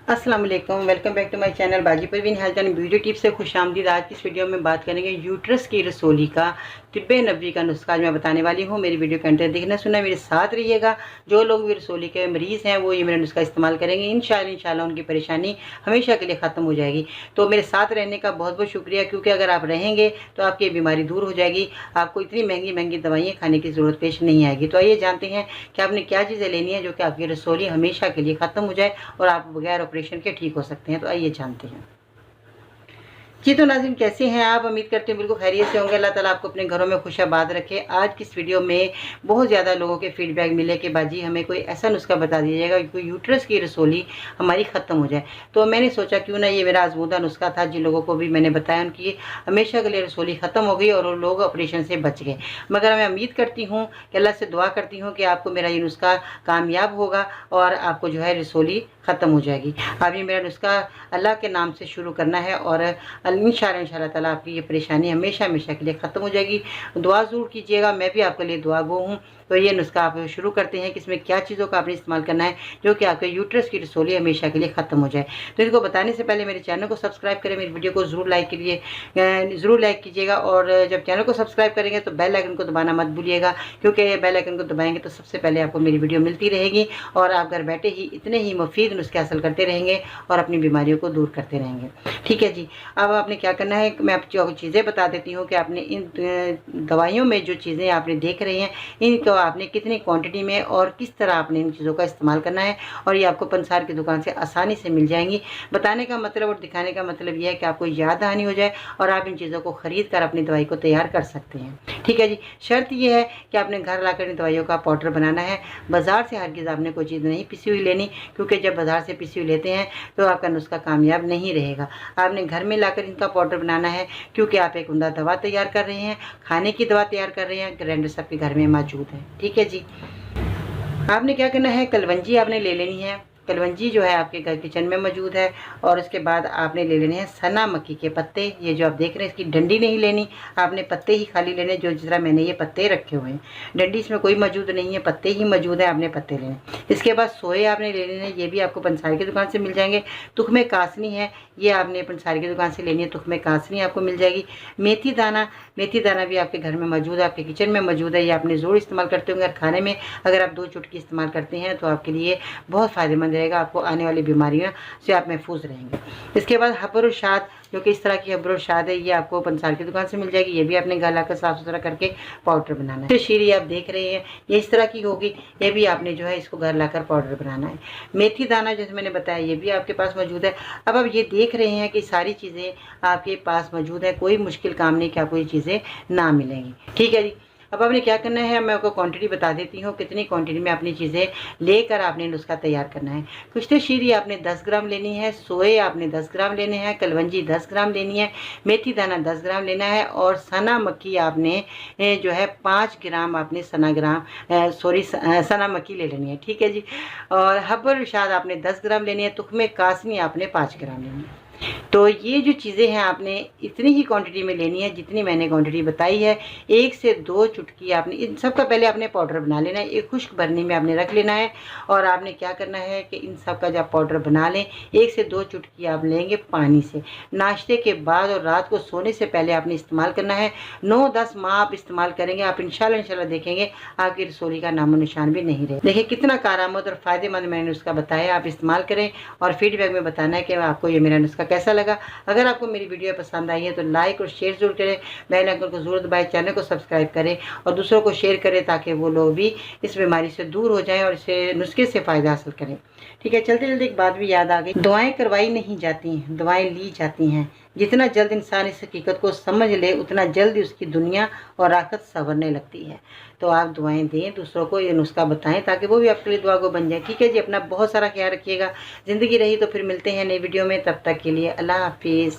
अस्सलाम वालेकुम, welcome back to my channel Baji Parveen health and beauty tips से खुशामदीद। आज की इस वीडियो में बात करेंगे यूट्रस की रसोली का तिब्बे नबवी का नुस्खा आज मैं बताने वाली हूँ। मेरी वीडियो के अंत तक देखना सुनना मेरे साथ रहिएगा। जो लोग भी रसोली के मरीज़ हैं वो ये मेरा नुस्खा इस्तेमाल करेंगे, इंशाल्लाह उनकी परेशानी हमेशा के लिए ख़त्म हो जाएगी। तो मेरे साथ रहने का बहुत बहुत शुक्रिया, क्योंकि अगर आप रहेंगे तो आपकी बीमारी दूर हो जाएगी, आपको इतनी महंगी महंगी दवाइयाँ खाने की ज़रूरत पेश नहीं आएगी। तो आइए जानते हैं कि आपने क्या चीज़ें लेनी है जो कि आपकी रसोली हमेशा के लिए ख़त्म हो जाए और आप बगैर ऑपरेशन के ठीक हो सकते हैं। तो आइए जानते हैं। जी तो नाज़रीन, कैसे हैं आप? उम्मीद करते हैं बिल्कुल खैरियत से होंगे। अल्लाह ताला आपको अपने घरों में खुशाबाद रखे। आज की इस वीडियो में बहुत ज़्यादा लोगों के फीडबैक मिले कि बाजी हमें कोई ऐसा नुस्खा बता दीजिएगा कि यूट्रस की रसोली हमारी ख़त्म हो जाए। तो मैंने सोचा क्यों ना ये मेरा आजमूदा नुस्खा था, जिन लोगों को भी मैंने बताया उनकी हमेशा के लिए रसोली ख़त्म हो गई और वो लोग ऑपरेशन से बच गए। मगर मैं उम्मीद करती हूँ कि अल्लाह से दुआ करती हूँ कि आपको मेरा ये नुस्खा कामयाब होगा और आपको जो है रसोली ख़त्म हो जाएगी। अब ये मेरा नुस्खा अल्लाह के नाम से शुरू करना है और इंशाअल्लाह ताला आपकी ये परेशानी हमेशा हमेशा के लिए ख़त्म हो जाएगी। दुआ ज़रूर कीजिएगा, मैं भी आपके लिए दुआ गो हूँ। तो ये नुस्खा आप शुरू करते हैं कि इसमें क्या चीज़ों का आपने इस्तेमाल करना है जो कि आपके यूट्रस की रसोली हमेशा के लिए ख़त्म हो जाए। तो इसको बताने से पहले मेरे चैनल को सब्सक्राइब करें, मेरी वीडियो को ज़रूर लाइक कीजिएगा और जब चैनल को सब्सक्राइब करेंगे तो बेल आइकन को दबाना मत भूलिएगा, क्योंकि बेल आइकन को दबाएंगे तो सबसे पहले आपको मेरी वीडियो मिलती रहेगी और आप घर बैठे ही इतने ही मुफीद नुस्खे हासिल करते रहेंगे और अपनी बीमारियों को दूर करते रहेंगे। ठीक है जी। अब आपने क्या करना है, मैं आपको चीज़ें बता देती हूँ कि आपने इन दवाइयों में जो चीज़ें आपने देख रही हैं इनको आपने कितनी क्वांटिटी में और किस तरह आपने इन चीज़ों का इस्तेमाल करना है, और ये आपको पंसार की दुकान से आसानी से मिल जाएंगी। बताने का मतलब और दिखाने का मतलब ये है कि आपको याद दहानी हो जाए और आप इन चीज़ों को ख़रीद कर अपनी दवाई को तैयार कर सकते हैं। ठीक है जी। शर्त यह है कि आपने घर लाकर इन दवाइयों का पाउडर बनाना है। बाज़ार से हरगिज़ आपने कोई चीज़ नहीं पिसी हुई लेनी, क्योंकि जब बाज़ार से पिसी हुई लेते हैं तो आपका नुस्खा कामयाब नहीं रहेगा। आपने घर में लाकर इनका पाउडर बनाना है, क्योंकि आप एक उम्दा दवा तैयार कर रहे हैं, खाने की दवा तैयार कर रहे हैं। ग्राइंडर सबके घर में मौजूद है। ठीक है जी। आपने क्या करना है, कलवंजी आपने ले लेनी है। कलवंजी जो है आपके घर किचन में मौजूद है। और उसके बाद आपने ले लेने हैं सना मक्की के पत्ते। ये जो आप देख रहे हैं इसकी डंडी नहीं लेनी, आपने पत्ते ही खाली लेने, जो जिस तरह मैंने ये पत्ते रखे हुए हैं। डंडी इसमें कोई मौजूद नहीं है, पत्ते ही मौजूद है, आपने पत्ते लेने। इसके बाद सोए आपने ले लेने, ये भी आपको पंसारी की दुकान से मिल जाएंगे। तुखमे कासनी है, ये आपने पंसारी की दुकान से लेनी है, तुखमे कासनी आपको मिल जाएगी। मेथी दाना भी आपके घर में मौजूद है, आपके किचन में मौजूद है। ये आपने ज़रूर इस्तेमाल करते होंगे खाने में। अगर आप 2 चुटकी इस्तेमाल करते हैं तो आपके लिए बहुत फ़ायदेमंद रहेगा, आपको आने वाली बीमारियों से आप महफूज रहेंगे। इसके बाद हब्रुशाद, जो कि इस तरह की हब्रुशाद है, ये आपको पंसार की दुकान से मिल जाएगी। ये भी आपने घर लाकर साफ़ सुथरा करके पाउडर बनाना है। शीरी आप देख रहे हैं ये इस तरह की होगी, ये भी आपने जो है इसको घर लाकर पाउडर बनाना है। मेथी दाना जैसे मैंने बताया ये भी आपके पास मौजूद है। अब आप ये देख रहे हैं कि सारी चीज़ें आपके पास मौजूद है, कोई मुश्किल काम नहीं कि आपको ये चीज़ें ना मिलेंगी। ठीक है जी। अब आपने क्या करना है, मैं आपको क्वांटिटी बता देती हूँ कितनी क्वांटिटी में अपनी चीज़ें लेकर आपने नुस्खा तैयार करना है। कुश्ते शीरी आपने 10 ग्राम लेनी है, सोए आपने 10 ग्राम लेने हैं, कलवंजी 10 ग्राम लेनी है, मेथी दाना 10 ग्राम लेना है और सना मक्की आपने जो है 5 ग्राम आपने सना मक्की ले लेनी है। ठीक है जी। और हब्बुल-शाद आपने 10 ग्राम लेनी है, तुखमे कासनी आपने 5 ग्राम लेनी है। तो ये जो चीज़ें हैं आपने इतनी ही क्वांटिटी में लेनी है जितनी मैंने क्वांटिटी बताई है। 1 से 2 चुटकी आपने इन सब का पहले आपने पाउडर बना लेना है, एक खुश्क बरनी में आपने रख लेना है। और आपने क्या करना है कि इन सब का जब पाउडर बना लें, 1 से 2 चुटकी आप लेंगे पानी से। नाश्ते के बाद और रात को सोने से पहले आपने इस्तेमाल करना है। 9-10 माह आप इस्तेमाल करेंगे, आप इंशाल्लाह देखेंगे आपकी रसोली का नामो निशान भी नहीं रहे। देखिए कितना कारआमद और फ़ायदेमंद मैंने उसका बताया, आप इस्तेमाल करें और फीडबैक में बताना है कि आपको ये मेरा नुस्खा कैसा लगा। अगर आपको मेरी वीडियो पसंद आई है तो लाइक और शेयर जरूर करें, बेल आइकन को जरूर दबाएं, चैनल को सब्सक्राइब करें और दूसरों को शेयर करें ताकि वो लोग भी इस बीमारी से दूर हो जाएं और इसे नुस्खे से फ़ायदा हासिल करें। ठीक है। चलते चलते एक बात भी याद आ गई, दुआएं करवाई नहीं जाती हैं, दुआएं ली जाती हैं। जितना जल्द इंसान इस हकीकत को समझ ले उतना जल्द उसकी दुनिया और आखिरत संवरने लगती है। तो आप दुआएं दें, दूसरों को ये नुस्खा बताएं ताकि वो भी आपके लिए दुआ को बन जाए। ठीक है जी। अपना बहुत सारा ख्याल रखिएगा। ज़िंदगी रही तो फिर मिलते हैं नई वीडियो में, तब तक के लिए अल्लाह हाफिज़।